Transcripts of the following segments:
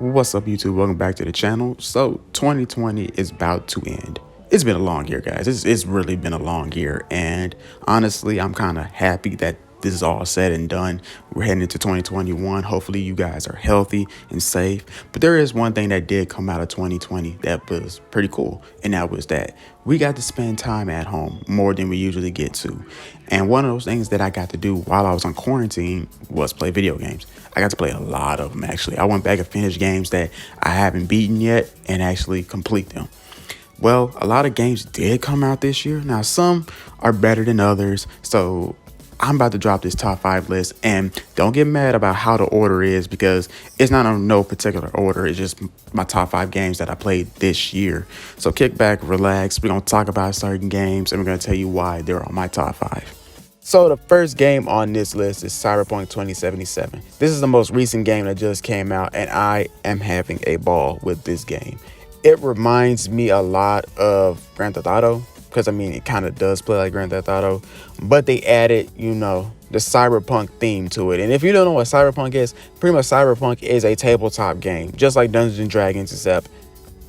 What's up, YouTube? Welcome back to the channel. So 2020 is about to end. It's been a long year, guys. It's really been a long year, and honestly, I'm kind of happy that this is all said and done. We're heading into 2021. Hopefully you guys are healthy and safe. But there is one thing that did come out of 2020 that was pretty cool, and that was that we got to spend time at home more than we usually get to. And one of those things that I got to do while I was on quarantine was play video games. I got to play a lot of them, actually. I went back and finished games that I haven't beaten yet and actually complete them. Well, a lot of games did come out this year. Now, some are better than others, so I'm about to drop this top 5 list, and don't get mad about how the order is because it's not on no particular order. It's just my top 5 games that I played this year. So kick back, relax. We're going to talk about certain games, and we're going to tell you why they're on my top 5. So the first game on this list is Cyberpunk 2077. This is the most recent game that just came out, and I am having a ball with this game. It reminds me a lot of Grand Theft Auto, because I mean it kind of does play like Grand Theft Auto, but they added, the cyberpunk theme to it. And if you don't know what cyberpunk is, pretty much cyberpunk is a tabletop game, just like Dungeons and Dragons, except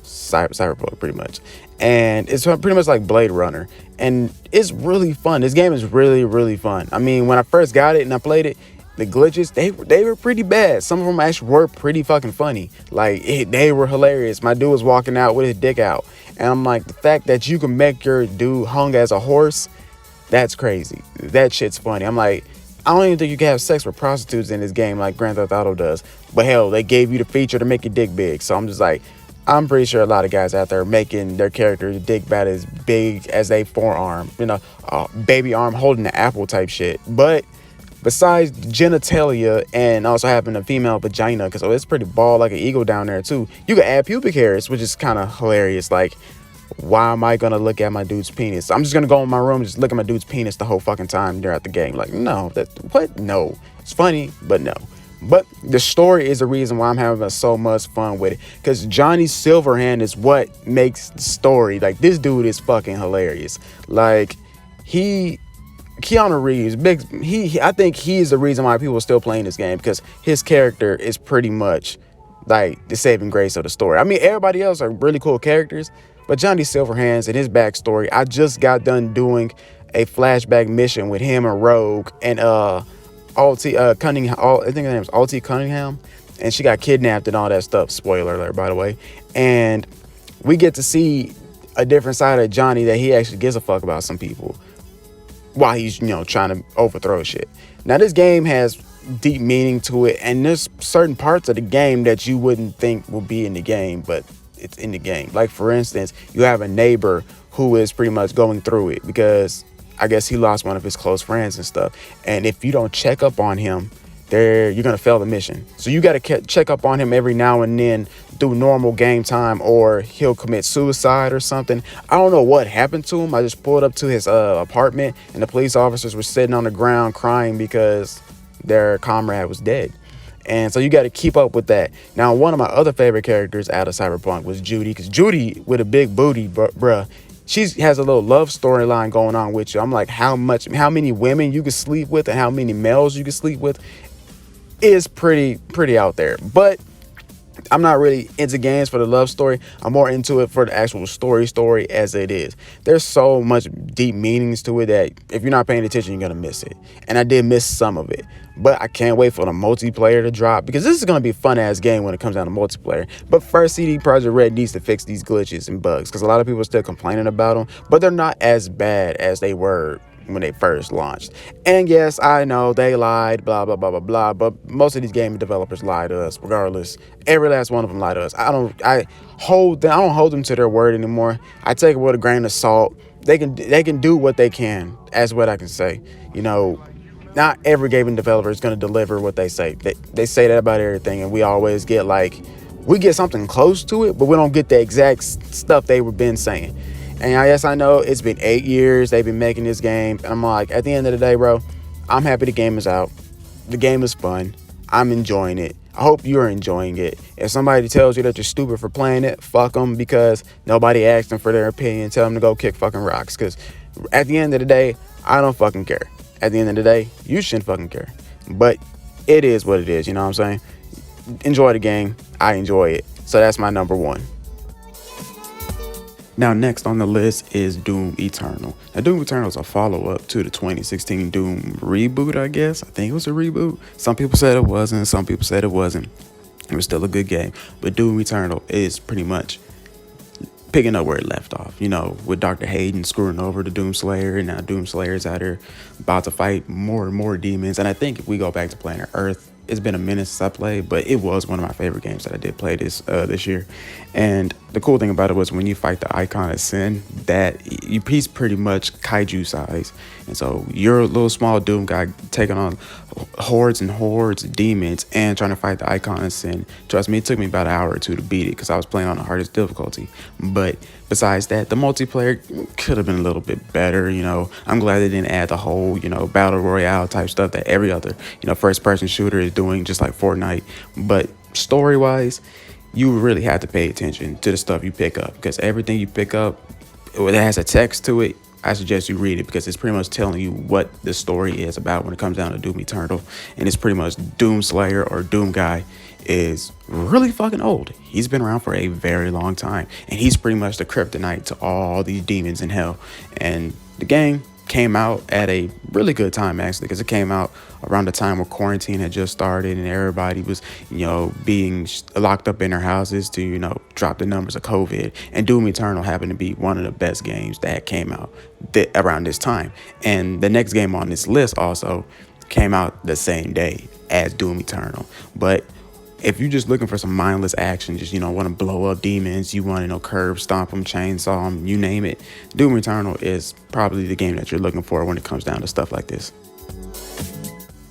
cyberpunk pretty much. And it's pretty much like Blade Runner, and it's really fun. This game is really fun. I mean, when I first got it and I played it, the glitches, they were pretty bad. Some of them actually were pretty fucking funny. Like, they were hilarious. My dude was walking out with his dick out, and I'm like, the fact that you can make your dude hung as a horse, that's crazy. That shit's funny. I'm like, I don't even think you can have sex with prostitutes in this game like Grand Theft Auto does. But hell, they gave you the feature to make your dick big. So I'm just like, I'm pretty sure a lot of guys out there making their character's dick about as big as a forearm, baby arm holding the apple type shit. But besides genitalia and also having a female vagina, because it's pretty bald like an eagle down there too, you can add pubic hairs, which is kind of hilarious. Like, why am I gonna look at my dude's penis? I'm just gonna go in my room and just look at my dude's penis the whole fucking time they're at the game. Like, no, no, it's funny, but no. But the story is the reason why I'm having so much fun with it, because Johnny Silverhand is what makes the story. Like, this dude is fucking hilarious. Like, Keanu Reeves, I think he is the reason why people are still playing this game, because his character is pretty much like the saving grace of the story. I mean, everybody else are really cool characters, but Johnny Silverhands and his backstory, I just got done doing a flashback mission with him and Rogue and Cunningham. I think her name is Alti Cunningham, and she got kidnapped and all that stuff. Spoiler alert, by the way. And we get to see a different side of Johnny, that he actually gives a fuck about some people while he's, trying to overthrow shit. Now, this game has deep meaning to it, and there's certain parts of the game that you wouldn't think will be in the game, but it's in the game. Like, for instance, you have a neighbor who is pretty much going through it because I guess he lost one of his close friends and stuff. And if you don't check up on him, you're going to fail the mission. So you got to check up on him every now and then through normal game time, or he'll commit suicide or something. I don't know what happened to him. I just pulled up to his apartment, and the police officers were sitting on the ground crying because their comrade was dead. And so you got to keep up with that. Now, one of my other favorite characters out of Cyberpunk was Judy, because Judy with a big booty, bruh, she has a little love storyline going on with you. I'm like, how many women you can sleep with and how many males you can sleep with is pretty out there. But I'm not really into games for the love story. I'm more into it for the actual story as it is. There's so much deep meanings to it that if you're not paying attention, you're going to miss it. And I did miss some of it. But I can't wait for the multiplayer to drop, because this is going to be a fun-ass game when it comes down to multiplayer. But first, CD Projekt Red needs to fix these glitches and bugs, because a lot of people are still complaining about them, but they're not as bad as they were when they first launched. And yes, I know they lied, blah blah blah blah blah, but most of these game developers lie to us regardless. Every last one of them lie to us. I don't hold them to their word anymore. I take it with a grain of salt. They can do what they can, as what I can say. Not every gaming developer is going to deliver what they say. They say that about everything, and we always get we get something close to it, but we don't get the exact stuff they were been saying. And yes, I know it's been 8 years they've been making this game. And I'm like, at the end of the day, bro, I'm happy the game is out. The game is fun. I'm enjoying it. I hope you're enjoying it. If somebody tells you that you're stupid for playing it, fuck them, because nobody asked them for their opinion. Tell them to go kick fucking rocks. Because at the end of the day, I don't fucking care. At the end of the day, you shouldn't fucking care. But it is what it is, you know what I'm saying? enjoy the game. I enjoy it. So that's my number one. Now, next on the list is Doom Eternal. Now, Doom Eternal is a follow-up to the 2016 Doom reboot, I guess. I think it was a reboot. Some people said it wasn't. Some people said it wasn't. It was still a good game. But Doom Eternal is pretty much picking up where it left off, with Dr. Hayden screwing over the Doomslayer, and now Doomslayer's out here about to fight more and more demons. And I think if we go back to Planet Earth, it's been a minute since I played, but it was one of my favorite games that I did play this year. And the cool thing about it was when you fight the Icon of Sin, he's pretty much kaiju size. And so you're a little small Doom guy taking on hordes and hordes of demons and trying to fight the Icon of Sin. Trust me, it took me about an hour or two to beat it because I was playing on the hardest difficulty. But besides that, the multiplayer could have been a little bit better. I'm glad they didn't add the whole, battle royale type stuff that every other, first person shooter is doing, just like Fortnite. But story wise, you really have to pay attention to the stuff you pick up, because everything you pick up that has a text to it, I suggest you read it, because it's pretty much telling you what the story is about when it comes down to Doom Eternal. And it's pretty much Doomslayer, or Doom Guy, is really fucking old. He's been around for a very long time, and he's pretty much the kryptonite to all these demons in hell. And the game came out at a really good time, actually, because it came out around the time where quarantine had just started and everybody was, being locked up in their houses to, drop the numbers of COVID. And Doom Eternal happened to be one of the best games that came out around this time. And the next game on this list also came out the same day as Doom Eternal. But if you're just looking for some mindless action, just, want to blow up demons, you want to, curb stomp them, chainsaw them, you name it, Doom Eternal is probably the game that you're looking for when it comes down to stuff like this.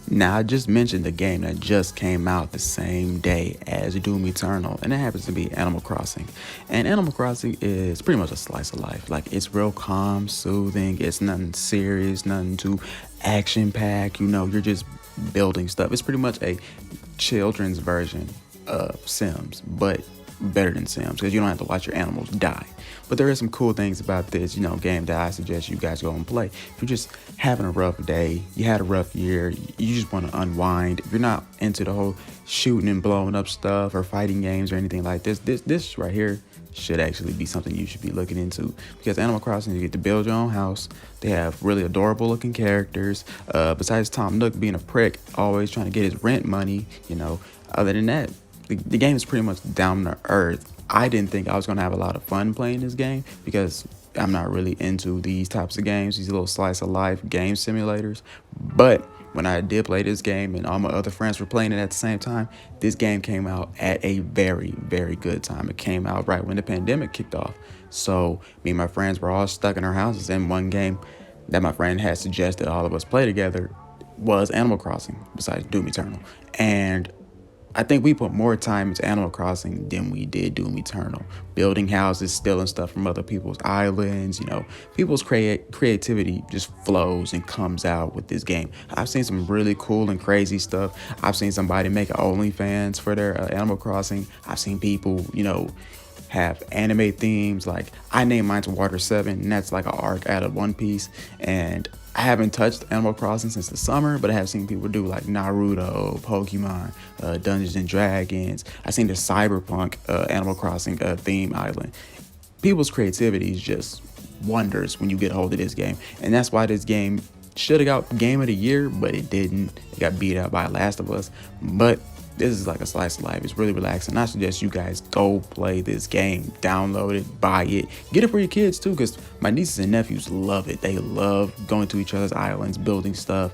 Now, I just mentioned the game that just came out the same day as Doom Eternal, and it happens to be Animal Crossing. And Animal Crossing is pretty much a slice of life. Like, it's real calm, soothing, it's nothing serious, nothing too action-packed, you're just building stuff. It's pretty much a children's version of Sims, but better than Sims, because you don't have to watch your animals die. But there are some cool things about this, game that I suggest you guys go and play. If you're just having a rough day, you had a rough year, you just want to unwind, if you're not into the whole shooting and blowing up stuff or fighting games or anything like this right here should actually be something you should be looking into, because Animal Crossing, you get to build your own house. They have really adorable looking characters. Besides Tom Nook being a prick, always trying to get his rent money, other than that, the game is pretty much down to earth. I didn't think I was going to have a lot of fun playing this game, because I'm not really into these types of games, these little slice of life game simulators. But when I did play this game and all my other friends were playing it at the same time, this game came out at a very, very good time. It came out right when the pandemic kicked off. So me and my friends were all stuck in our houses, and one game that my friend had suggested all of us play together was Animal Crossing, besides Doom Eternal. And I think we put more time into Animal Crossing than we did Doom Eternal. Building houses, stealing stuff from other people's islands, people's creativity just flows and comes out with this game. I've seen some really cool and crazy stuff. I've seen somebody make an OnlyFans for their Animal Crossing. I've seen people, have anime themes. Like, I named mine to Water 7, and that's like an arc out of One Piece. And I haven't touched Animal Crossing since the summer, but I have seen people do like Naruto, Pokmon, Dungeons and Dragons. I've seen the Cyberpunk Animal Crossing theme island. People's creativity is just wonders when you get a hold of this game. And that's why this game should have got Game of the Year, but it didn't. It got beat out by Last of Us. But this is like a slice of life. It's really relaxing. I suggest you guys go play this game. Download it, buy it, get it for your kids too, because my nieces and nephews love it. They love going to each other's islands, building stuff,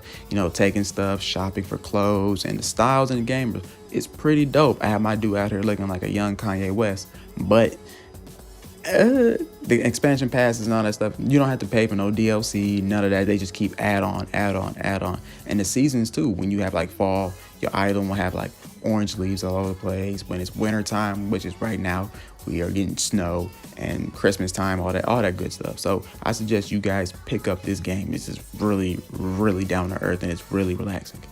taking stuff, shopping for clothes, and the styles in the game is pretty dope. I have my dude out here looking like a young Kanye West, but the expansion passes and all that stuff, you don't have to pay for no DLC, none of that. They just keep add on. And the seasons too, when you have like fall, your island will have like orange leaves all over the place. When it's winter time, which is right now, we are getting snow, and Christmas time, all that good stuff. So I suggest you guys pick up this game. This is really, really down to earth, and it's really relaxing.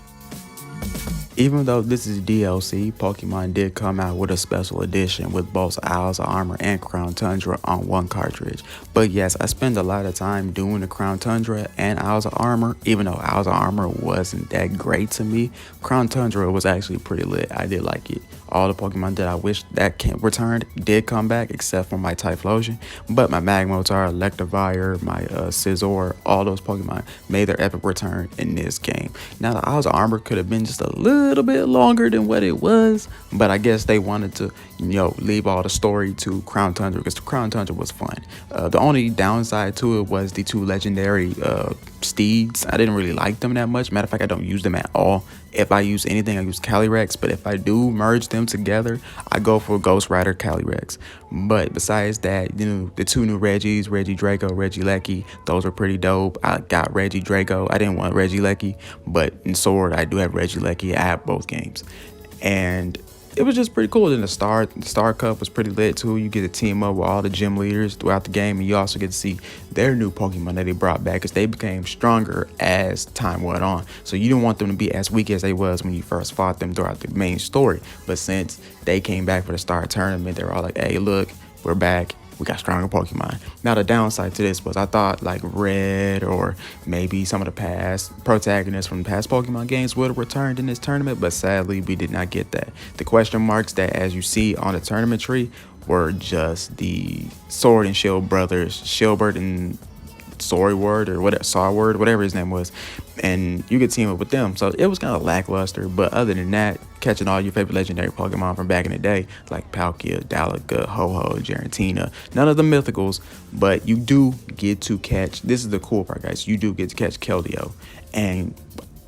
Even though this is DLC, Pokemon did come out with a special edition with both Isles of Armor and Crown Tundra on one cartridge. But yes, I spend a lot of time doing the Crown Tundra and Isles of Armor. Even though Isles of Armor wasn't that great to me, Crown Tundra was actually pretty lit. I did like it All the Pokemon that I wish that returned did come back, except for my Typhlosion. But my Magmar, Electivire, my Scizor, all those Pokemon made their epic return in this game. Now, the Isles of Armor could have been just a little bit longer than what it was, but I guess they wanted to, leave all the story to Crown Tundra, because the Crown Tundra was fun. The only downside to it was the two legendary steeds. I didn't really like them that much. Matter of fact, I don't use them at all. If I use anything, I use Calyrex, but if I do merge them together, I go for Ghost Rider Calyrex. But besides that, the two new Reggies, Regidrago, Regieleki, those are pretty dope. I got Regidrago. I didn't want Regieleki, but in Sword, I do have Regieleki. I have both games. And it was just pretty cool. Then the Star Cup was pretty lit too. You get to team up with all the gym leaders throughout the game, and you also get to see their new Pokemon that they brought back, because they became stronger as time went on. So you didn't want them to be as weak as they was when you first fought them throughout the main story. But since they came back for the Star Tournament, they were all like, "Hey, look, we're back. We got stronger Pokemon." Now, the downside to this was I thought like Red or maybe some of the past protagonists from past Pokemon games would have returned in this tournament, but sadly, we did not get that. The question marks that, as you see on the tournament tree, were just the Sword and Shield brothers, Shieldbert and Swordward or whatever, Sawword, whatever his name was, and you could team up with them. So it was kind of lackluster, but other than that, catching all your favorite legendary Pokemon from back in the day, like Palkia, Dalaga, Ho-Ho, Giratina, none of the mythicals, but you do get to catch, this is the cool part, guys, you do get to catch Keldeo. And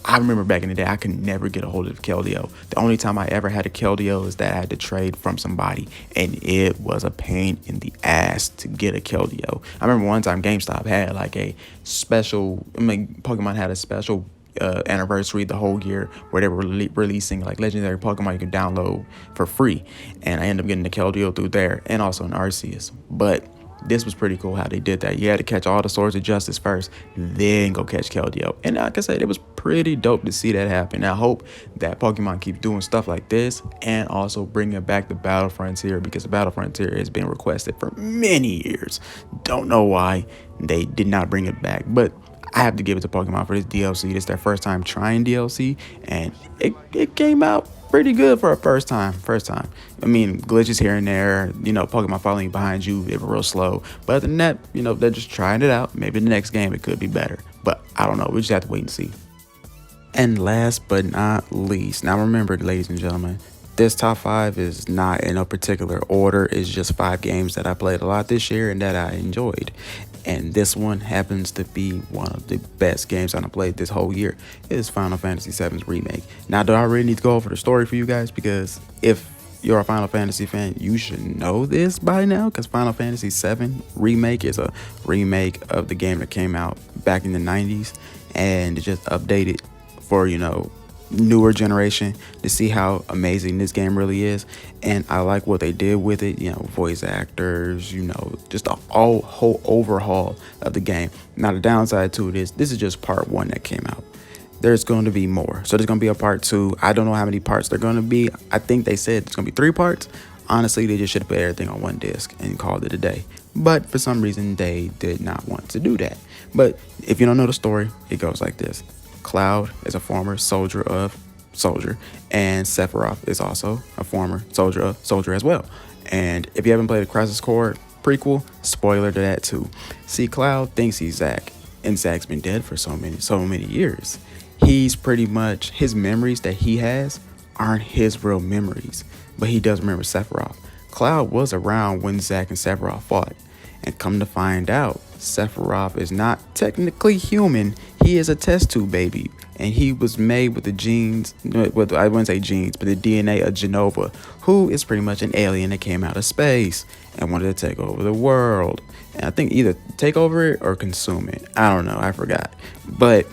I remember back in the day, I could never get a hold of Keldeo. The only time I ever had a Keldeo is that I had to trade from somebody, and it was a pain in the ass to get a Keldeo. I remember one time GameStop had like a special, Pokemon had a special anniversary the whole year where they were releasing like legendary Pokemon you can download for free, and I ended up getting the Keldeo through there, and also an Arceus. But this was pretty cool how they did that. You had to catch all the Swords of Justice first, then go catch Keldeo. And like I said, it was pretty dope to see that happen. I hope that Pokemon keep doing stuff like this, and also bringing back the Battle Frontier, because the Battle Frontier has been requested for many years. Don't know why they did not bring it back, but I have to give it to Pokemon for this DLC. This is their first time trying DLC, and it came out pretty good for a first time. I mean, glitches here and there, Pokemon following behind you, they were real slow. But other than that, they're just trying it out. Maybe the next game it could be better. But I don't know. We just have to wait and see. And last but not least, now remember, ladies and gentlemen, this top 5 is not in a particular order. It's just 5 games that I played a lot this year and that I enjoyed. And this one happens to be one of the best games I've played this whole year. It is Final Fantasy VII's Remake. Now, do I really need to go over the story for you guys? Because if you're a Final Fantasy fan, you should know this by now, because Final Fantasy VII Remake is a remake of the game that came out back in the 90s, and it just updated for, newer generation to see how amazing this game really is. And I like what they did with it, voice actors, just a whole overhaul of the game. Now, the downside to it is this is just part 1 that came out. There's going to be more, so there's going to be a part 2. I don't know how many parts they're going to be. I think they said it's going to be 3 parts. Honestly, they just should have put everything on one disc and called it a day, but for some reason they did not want to do that. But if you don't know the story, it goes like this. Cloud is a former soldier, and Sephiroth is also a former soldier as well. And if you haven't played the Crisis Core prequel, spoiler to that too. See, Cloud thinks he's Zack, and Zack's been dead for so many years. He's pretty much, his memories that he has aren't his real memories, but he does remember Sephiroth. Cloud was around when Zack and Sephiroth fought, and come to find out, Sephiroth is not technically human. He is a test tube baby, and he was made with the genes, I wouldn't say genes, but the DNA of Genova, who is pretty much an alien that came out of space and wanted to take over the world. And I think either take over it or consume it. I don't know, I forgot. But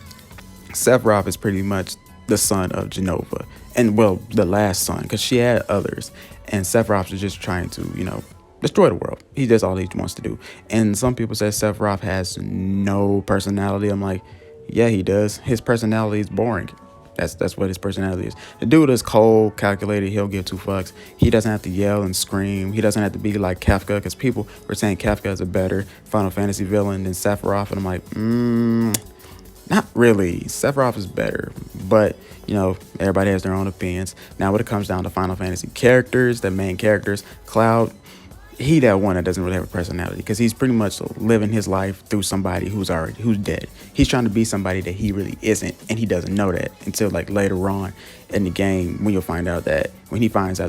Sephiroth is pretty much the son of Genova, and well, the last son, because she had others. And Sephiroth is just trying to, destroy the world. He does all he wants to do. And some people say Sephiroth has no personality. I'm like, yeah, he does. His personality is boring. That's what his personality is. The dude is cold, calculated. He'll give 2 fucks. He doesn't have to yell and scream. He doesn't have to be like Kafka, because people were saying Kafka is a better Final Fantasy villain than Sephiroth. And I'm like, Not really. Sephiroth is better, but everybody has their own opinions. Now, when it comes down to Final Fantasy characters, the main characters, Cloud, he that one that doesn't really have a personality because he's pretty much living his life through somebody who's dead. He's trying to be somebody that he really isn't, and he doesn't know that until like later on in the game when he finds out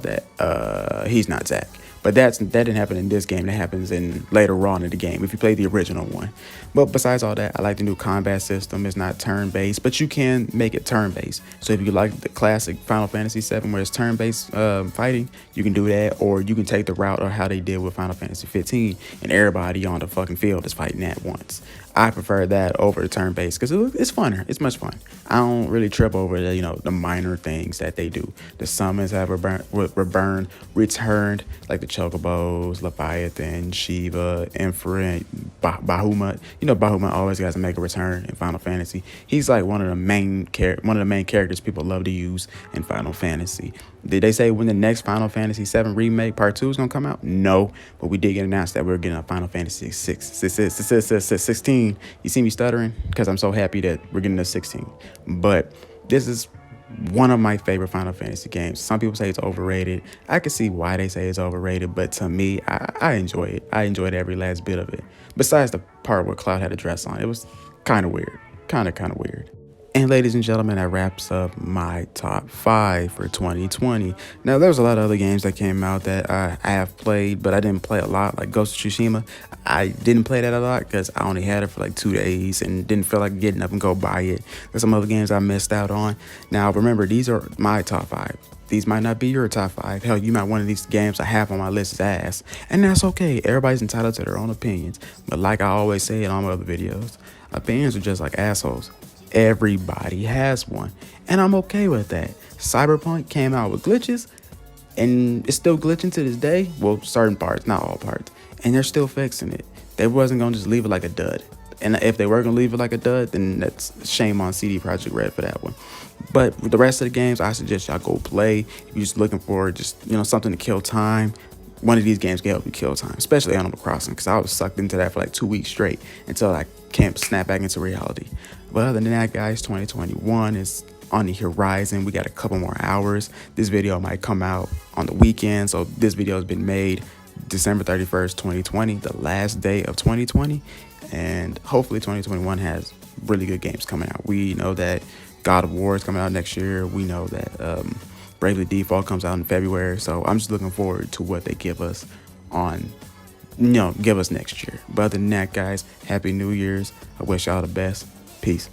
that he's not Zack. But that didn't happen in this game. That happens in later on in the game if you play the original one. But besides all that, I like the new combat system. It's not turn-based, but you can make it turn-based. So if you like the classic Final Fantasy VII where it's turn-based fighting, you can do that. Or you can take the route of how they did with Final Fantasy 15 and everybody on the fucking field is fighting at once. I prefer that over the turn-based because it's funner. It's much fun. I don't really trip over the minor things that they do. The summons have returned, like the Chocobos, Leviathan, Shiva, Inferent, Bahamut. Bahamut always has to make a return in Final Fantasy. He's like one of the main characters people love to use in Final Fantasy. Did they say when the next Final Fantasy VII Remake Part 2 is going to come out? No, but we did get announced that we're getting a Final Fantasy 16. You see me stuttering? Because I'm so happy that we're getting a 16. But this is one of my favorite Final Fantasy games. Some people say it's overrated. I can see why they say it's overrated, but to me, I enjoy it. I enjoyed every last bit of it. Besides the part where Cloud had a dress on. It was kind of weird. Kind of weird. And ladies and gentlemen, that wraps up my top 5 for 2020. Now, there was a lot of other games that came out that I have played, but I didn't play a lot, like Ghost of Tsushima. I didn't play that a lot because I only had it for like 2 days and didn't feel like getting up and go buy it. There's some other games I missed out on. Now, remember, these are my top 5. These might not be your top 5. Hell, you might one of these games I have on my list is ass. And that's okay. Everybody's entitled to their own opinions. But like I always say in all my other videos, opinions are just like assholes. Everybody has one, and I'm okay with that. Cyberpunk came out with glitches, and it's still glitching to this day. Well, certain parts, not all parts, and they're still fixing it. They wasn't gonna just leave it like a dud, and if they were gonna leave it like a dud, then that's shame on CD Projekt Red for that one. But with the rest of the games, I suggest y'all go play. If you're just looking for something to kill time, one of these games can help you kill time, especially Animal Crossing, because I was sucked into that for like 2 weeks straight until I can't snap back into reality. But other than that, guys, 2021 is on the horizon. We got a couple more hours. This video might come out on the weekend, so this video has been made December 31st, 2020, the last day of 2020, and hopefully 2021 has really good games coming out. We know that God of War is coming out next year. We know that Bravely Default comes out in February, so I'm just looking forward to what they give us next year. But other than that, guys, Happy New Year's. I wish y'all the best. Peace.